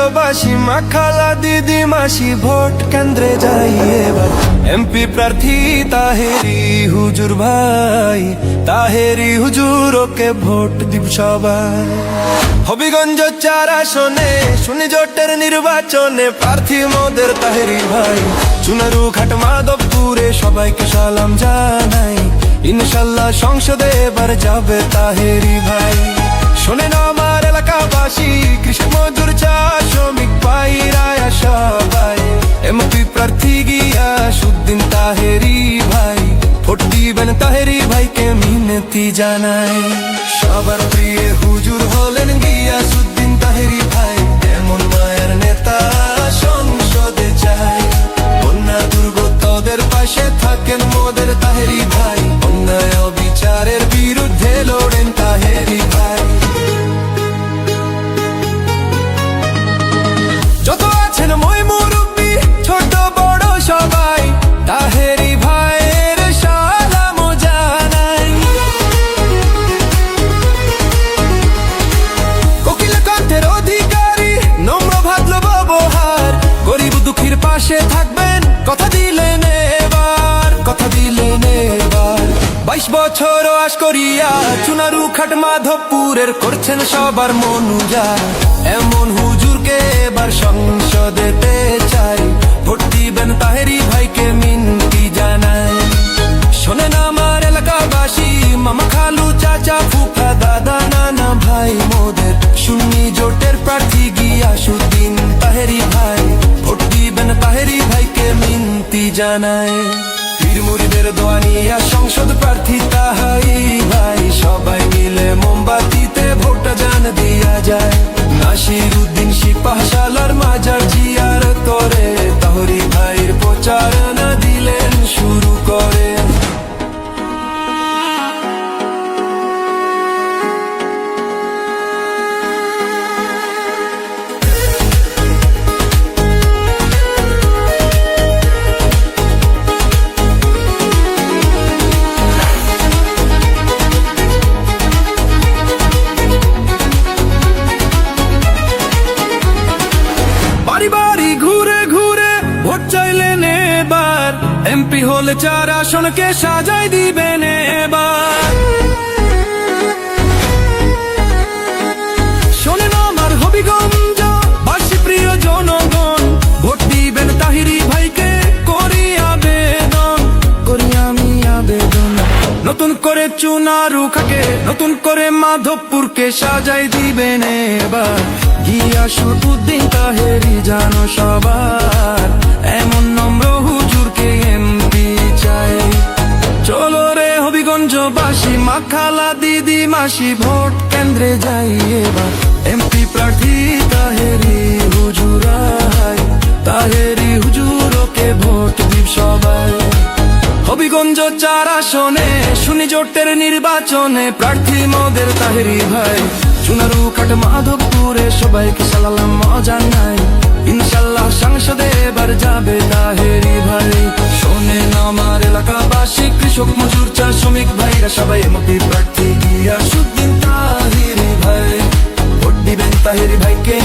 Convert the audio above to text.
হবিগঞ্জবাসী মা খালা দিদি মাসি ভোট কেন্দ্রে যাই এবার এমপি প্রার্থী তাহেরি হুজুর ভাই, তাহেরি হুজুর ওকে ভোট দিব সবাই। হবিগঞ্জ 4 আসনে শুনি জোটের নির্বাচনে প্রার্থী মোদের তাহেরি ভাই। চুনারু ঘাট মাধবপুরে সবাইকে সালাম জানাই, ইনশাল্লাহ সংসদে এবার যাবে তাহেরি ভাই। শোনেন আমার এলাকাবাসী, কৃষক মজুর চা শ্রমিক ভাইরা সবাই, এমপি প্রার্থী গিয়াসউদ্দিন তাহেরি ভাই, ভোট দিবেন তাহেরি ভাইকে মিনতি জানাই। সবার প্রিয় হুজুর হলেন গিয়াসউদ্দিন তাহেরি ভাই, এমন মায়ের নেতা সংসদে চাই। বন্যা দুর্গতদের পাশে থাকেন মোদের তাহেরি ভাই, অন্যায় বিচারের বিরুদ্ধে লড়েন তাহেরি ভাই। যত আছেন মই মুরব্বি ছোট বড় সবাই, তাহেরি ভাইয়ের সালাম জানাই। কোকিল কণ্ঠের অধিকারী, নম্র ভদ্র ব্যবহার, গরিব দুঃখীর পাশে থাকবেন কথা দিলেন এবার, কথা দিলেন এবার। 22 বছর আশ করিয়া চুনারু ঘাট মাধবপুরের করছেন সবার মন উজাড়, এমন হুজুরকে এবার সংসদেতে চাই। ভোট দিবেন তাহেরি ভাইকে মিনতি জানাই। শোনেন আমার এলাকাবাসী, মামা খালু চাচা ফুফা দাদা নানা ভাই মোদের, সুন্নি জোটের প্রার্থী গিয়াসউদ্দিন তাহেরি ভাই, ভোট দিবেন তাহেরি ভাইকে মিনতি জানাই। পীর মুরিদের দোয়া নিয়া সংসদ প্রার্থী তাহেরি ভাই, সবাই মিলে মোমবাতিতে ভোট জান দিয়া যায়। নাসিরউদ্দিন সিপাহশালার মাজার জিয়ারত করে তাহেরি ভাইয়ের প্রচারণা দিলেন শুরু করে। বাড়ি বাড়ি ঘুরে ঘুরে ভোট চাইলেন এবার, এমপি হলে 4 আসনকে সাজাই দিবেন এবার। শোনেন আমার হবিগঞ্জ বাসী প্রিয় জনগণ, ভোট দিবেন তাহেরি ভাইকে করি আবেদন, করি আমি আবেদন। নতুন করে চুনারু ঘাটে নতুন করে মাধবপুরকে সাজাই দিবেন এবার, গিয়াসউদ্দিন তাহেরি জানো সবার, এমন নম্র হুজুরকে এমপি চাই। চলো রে হবিগঞ্জবাসী মা খালা দিদি মাসি ভোট কেন্দ্রে যাই এবার, এমপি প্রার্থী তাহেরি হুজুর, তাহেরি হুজুর ওকে ভোট দিব সবাই। হবিগঞ্জ 4 আসনে শুনি জোটের নির্বাচনে প্রার্থী মোদের তাহেরি ভাই। চুনারু ঘাট মাধবপুরে সবাইকে সালাম জানাই, ইনশাল্লাহ সংসদে এবার যাবে তাহেরি ভাই। শোনেন আমার এলাকাবাসী, কৃষক মজুর চা শ্রমিক ভাইরা সবাই, এমপি প্রার্থী গিয়াসউদ্দিন তাহেরি ভাই, ভোট দিবেন তাহেরি ভাইকে